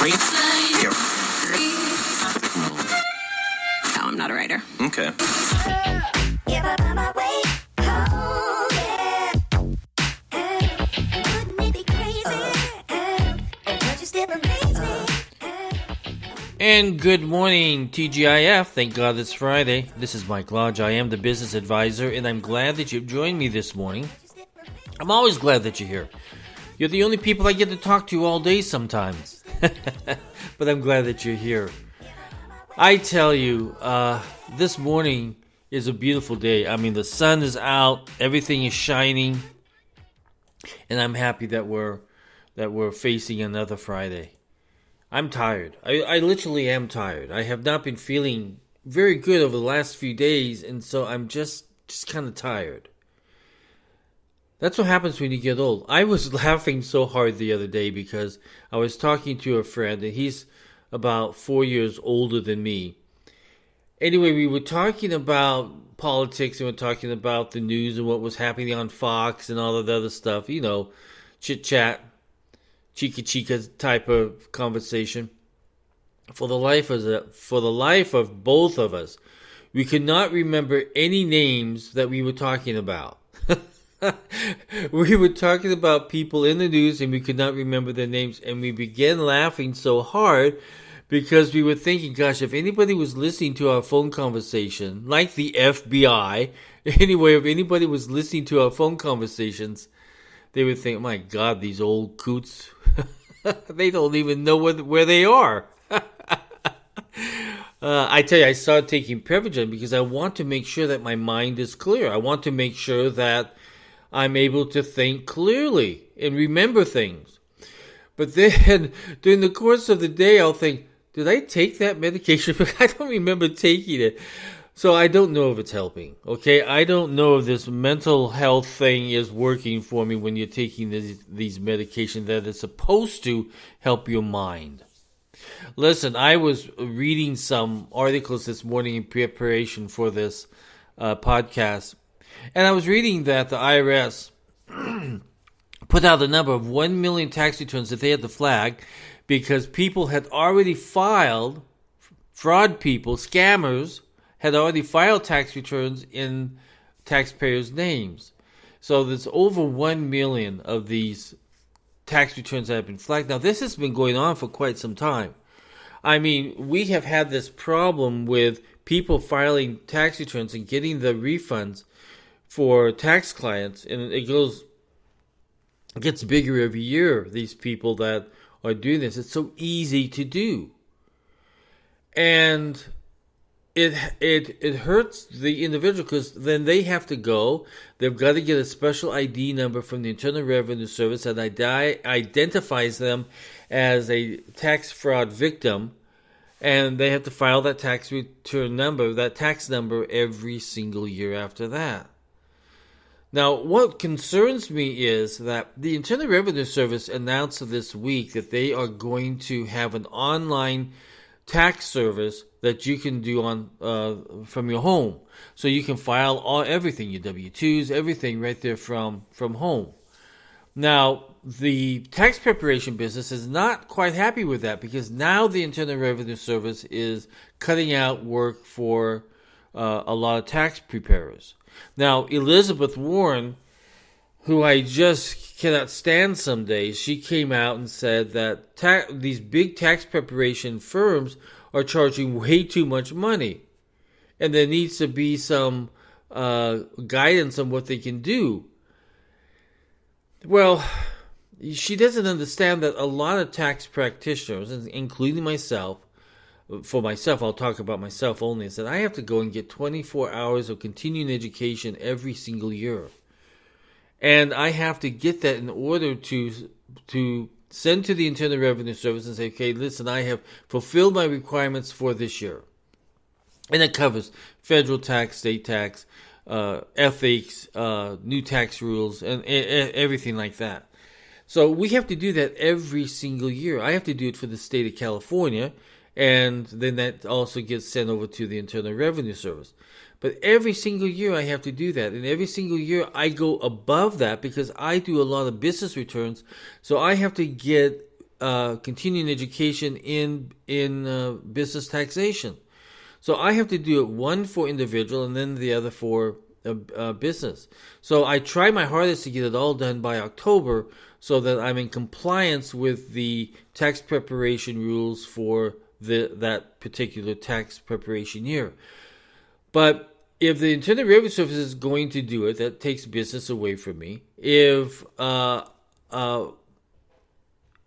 Here. No, I'm not a writer. Okay. And good morning, TGIF. Thank God it's Friday. This is Mike Lodge. I am the business advisor, and I'm glad that you've joined me this morning. I'm always glad that you're here. You're the only people I get to talk to all day sometimes. But I'm glad that you're here. I tell you, this morning is a beautiful day. I mean, the sun is out, everything is shining, and I'm happy that we're facing another Friday. I'm tired. I literally am tired. I have not been feeling very good over the last few days, and so I'm just kind of tired. That's what happens when you get old. I was laughing so hard the other day because I was talking to a friend, and he's about 4 years older than me. Anyway, we were talking about politics, and we were talking about the news and what was happening on Fox and all of the other stuff. You know, chit-chat. Chica type of conversation. For the life of both of us, we could not remember any names that we were talking about. We were talking about people in the news, and we could not remember their names, and we began laughing so hard because we were thinking, gosh, if anybody was listening to our phone conversation, like the FBI, anyway, if anybody was listening to our phone conversations, they would think, my God, these old coots, they don't even know where they are. I tell you, I started taking Prevagen because I want to make sure that my mind is clear. I want to make sure that I'm able to think clearly and remember things. But then, during the course of the day, I'll think, did I take that medication? I don't remember taking it. So I don't know if it's helping, okay? I don't know if this mental health thing is working for me when you're taking these medications that are supposed to help your mind. Listen, I was reading some articles this morning in preparation for this podcast, and I was reading that the IRS put out a number of 1 million tax returns that they had to flag because people had already filed, fraud people, scammers, had already filed tax returns in taxpayers' names. So there's over 1 million of these tax returns that have been flagged. Now, this has been going on for quite some time. I mean, we have had this problem with people filing tax returns and getting the refunds for tax clients, and it gets bigger every year, these people that are doing this. It's so easy to do. And it hurts the individual because then they have to go. They've got to get a special ID number from the Internal Revenue Service that identifies them as a tax fraud victim, and they have to file that tax return number, that tax number, every single year after that. Now, what concerns me is that the Internal Revenue Service announced this week that they are going to have an online tax service that you can do on from your home, so you can file everything, your W-2s, everything right there from home. Now, the tax preparation business is not quite happy with that because now the Internal Revenue Service is cutting out work for a lot of tax preparers. Now, Elizabeth Warren, who I just cannot stand some days, she came out and said that these big tax preparation firms are charging way too much money. And there needs to be some guidance on what they can do. Well, she doesn't understand that a lot of tax practitioners, including myself, for myself, I'll talk about myself only, is that I have to go and get 24 hours of continuing education every single year. And I have to get that in order to send to the Internal Revenue Service and say, okay, listen, I have fulfilled my requirements for this year. And it covers federal tax, state tax, ethics, new tax rules, and everything like that. So we have to do that every single year. I have to do it for the state of California, and then that also gets sent over to the Internal Revenue Service. But every single year I have to do that. And every single year I go above that because I do a lot of business returns. So I have to get continuing education in business taxation. So I have to do it one for individual and then the other for business. So I try my hardest to get it all done by October so that I'm in compliance with the tax preparation rules for that particular tax preparation year. But if the Internal Revenue Service is going to do it, that takes business away from me. If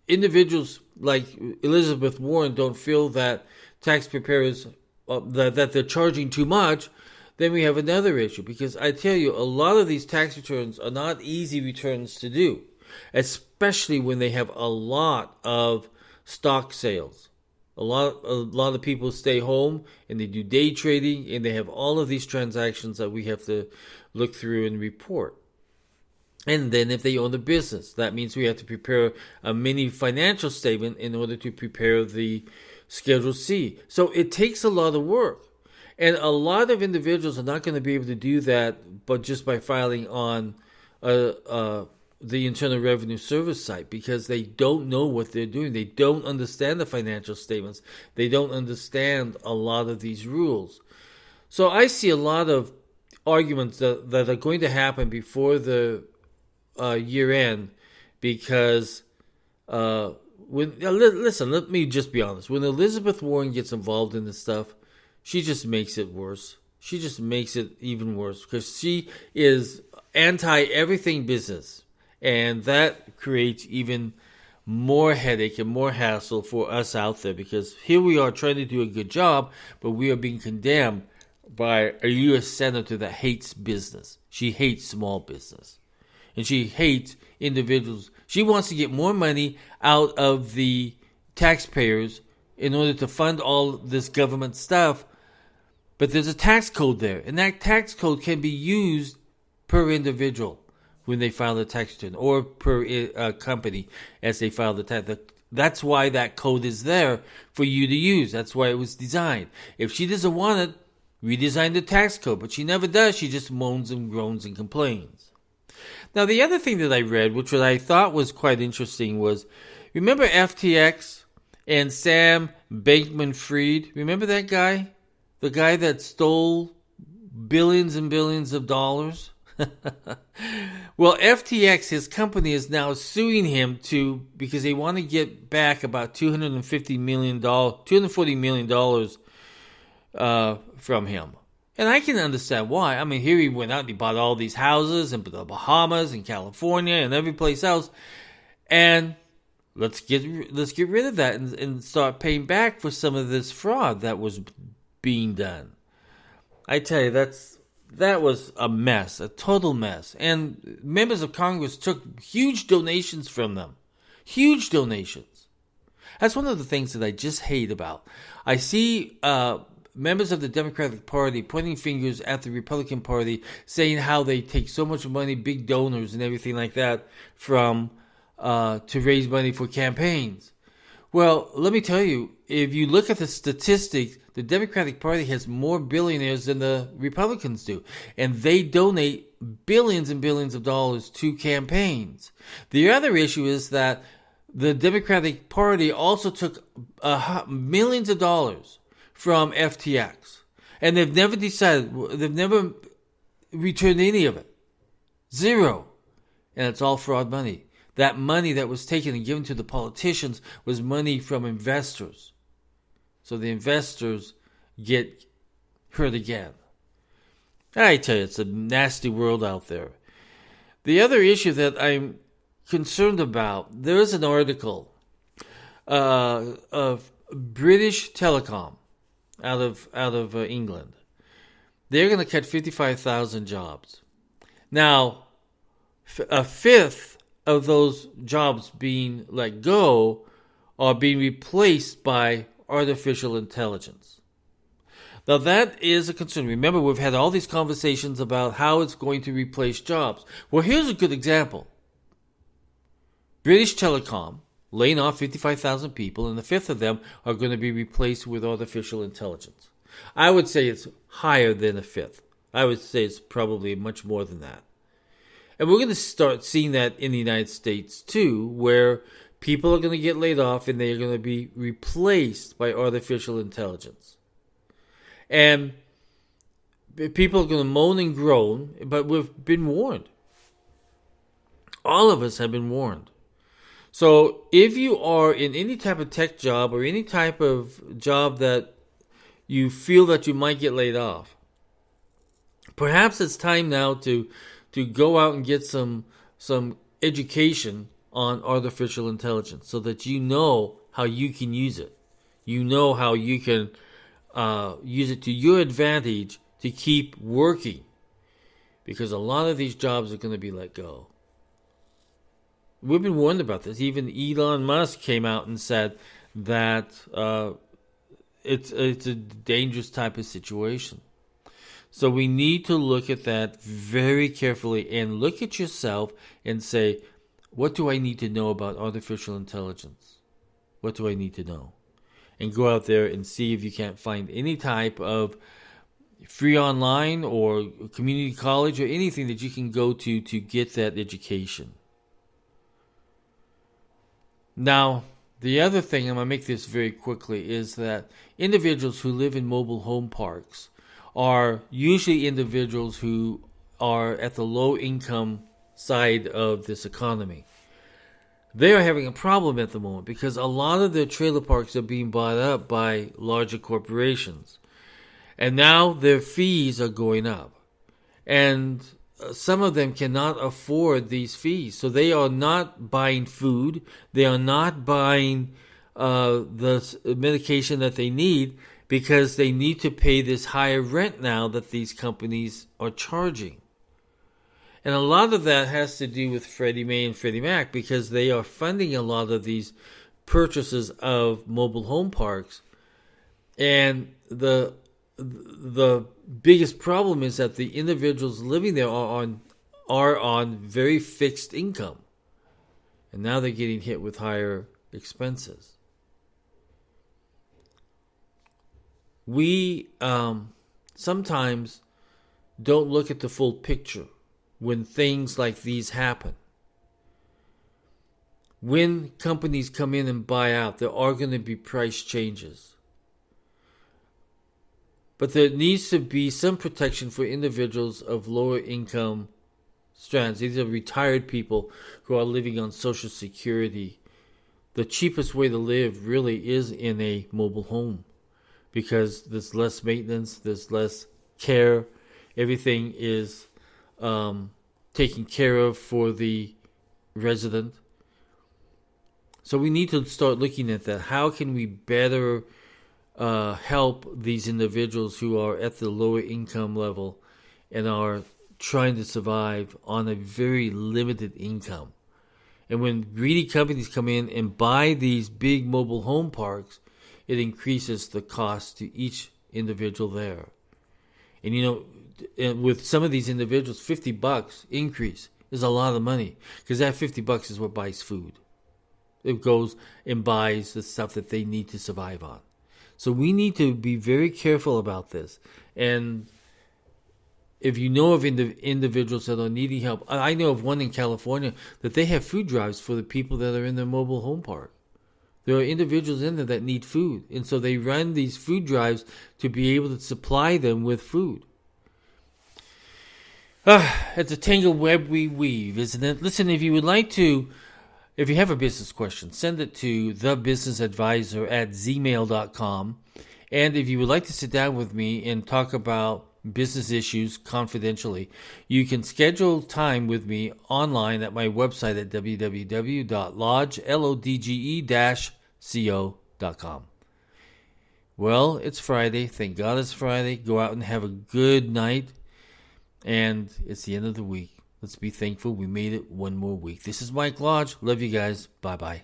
individuals like Elizabeth Warren don't feel that tax preparers that they're charging too much, then we have another issue. Because I tell you, a lot of these tax returns are not easy returns to do, especially when they have a lot of stock sales. A lot of people stay home and they do day trading, and they have all of these transactions that we have to look through and report. And then if they own the business, that means we have to prepare a mini financial statement in order to prepare the Schedule C. So it takes a lot of work. And a lot of individuals are not going to be able to do that but just by filing on the Internal Revenue Service site, because they don't know what they're doing. They don't understand the financial statements. They don't understand a lot of these rules. So I see a lot of arguments that are going to happen before the year end, because listen, let me just be honest. When Elizabeth Warren gets involved in this stuff, she just makes it worse. She just makes it even worse because she is anti-everything business. And that creates even more headache and more hassle for us out there, because here we are trying to do a good job, but we are being condemned by a U.S. senator that hates business. She hates small business. And she hates individuals. She wants to get more money out of the taxpayers in order to fund all this government stuff. But there's a tax code there, and that tax code can be used per individual when they file the tax return, or per company as they file the tax. That's why that code is there for you to use. That's why it was designed. If she doesn't want it, redesign the tax code. But she never does. She just moans and groans and complains. Now, the other thing that I read, which I thought was quite interesting, was, remember FTX and Sam Bankman-Fried? Remember that guy? The guy that stole billions and billions of dollars? Well, FTX, his company, is now suing him because they want to get back about $240 million from him. And I can understand why. I mean, here he went out and he bought all these houses in the Bahamas and California and every place else. And let's get rid of that and start paying back for some of this fraud that was being done. I tell you, that was a mess, a total mess. And members of Congress took huge donations from them. Huge donations. That's one of the things that I just hate about. I see members of the Democratic Party pointing fingers at the Republican Party, saying how they take so much money, big donors and everything like that, from to raise money for campaigns. Well, let me tell you, if you look at the statistics, the Democratic Party has more billionaires than the Republicans do. And they donate billions and billions of dollars to campaigns. The other issue is that the Democratic Party also took millions of dollars from FTX. And they've never returned any of it. Zero. And it's all fraud money. That money that was taken and given to the politicians was money from investors. So the investors get hurt again. I tell you, it's a nasty world out there. The other issue that I'm concerned about, there is an article of British Telecom out of England. They're going to cut 55,000 jobs. Now, a fifth of those jobs being let go are being replaced by artificial intelligence. Now that is a concern. Remember, we've had all these conversations about how it's going to replace jobs. Well, here's a good example. British Telecom laying off 55,000 people, and a fifth of them are going to be replaced with artificial intelligence. I would say it's higher than a fifth. I would say it's probably much more than that. And we're going to start seeing that in the United States too, where People are going to get laid off and they're going to be replaced by artificial intelligence. And people are going to moan and groan, but we've been warned. All of us have been warned. So if you are in any type of tech job or any type of job that you feel that you might get laid off, perhaps it's time now to go out and get some education on artificial intelligence so that you know how you can use it. You know how you can use it to your advantage to keep working, because a lot of these jobs are going to be let go. We've been warned about this. Even Elon Musk came out and said that it's a dangerous type of situation. So we need to look at that very carefully and look at yourself and say, what do I need to know about artificial intelligence? What do I need to know? And go out there and see if you can't find any type of free online or community college or anything that you can go to get that education. Now, the other thing, I'm going to make this very quickly, is that individuals who live in mobile home parks are usually individuals who are at the low income side of this economy. They are having a problem at the moment because a lot of their trailer parks are being bought up by larger corporations. And now their fees are going up. And some of them cannot afford these fees. So they are not buying food. They are not buying the medication that they need because they need to pay this higher rent now that these companies are charging. And a lot of that has to do with Freddie Mae and Freddie Mac because they are funding a lot of these purchases of mobile home parks. And the biggest problem is that the individuals living there are on very fixed income. And now they're getting hit with higher expenses. We sometimes don't look at the full picture when things like these happen. When companies come in and buy out, there are going to be price changes. But there needs to be some protection for individuals of lower income strands. These are retired people who are living on Social Security. The cheapest way to live really is in a mobile home because there's less maintenance, there's less care. Everything is taken care of for the resident. So we need to start looking at that. How can we better help these individuals who are at the lower income level and are trying to survive on a very limited income? And when greedy companies come in and buy these big mobile home parks, it increases the cost to each individual there. And you know, with some of these individuals, $50 increase is a lot of money because that $50 is what buys food. It goes and buys the stuff that they need to survive on. So we need to be very careful about this. And if you know of individuals that are needing help, I know of one in California that they have food drives for the people that are in their mobile home park. There are individuals in there that need food. And so they run these food drives to be able to supply them with food. It's a tangled web we weave, isn't it? Listen, if you have a business question, send it to thebusinessadvisor@gmail.com. And if you would like to sit down with me and talk about business issues confidentially, you can schedule time with me online at my website at www.lodge-co.com. Well, it's Friday. Thank God it's Friday. Go out and have a good night. And it's the end of the week. Let's be thankful we made it one more week. This is Mike Lodge. Love you guys. Bye-bye.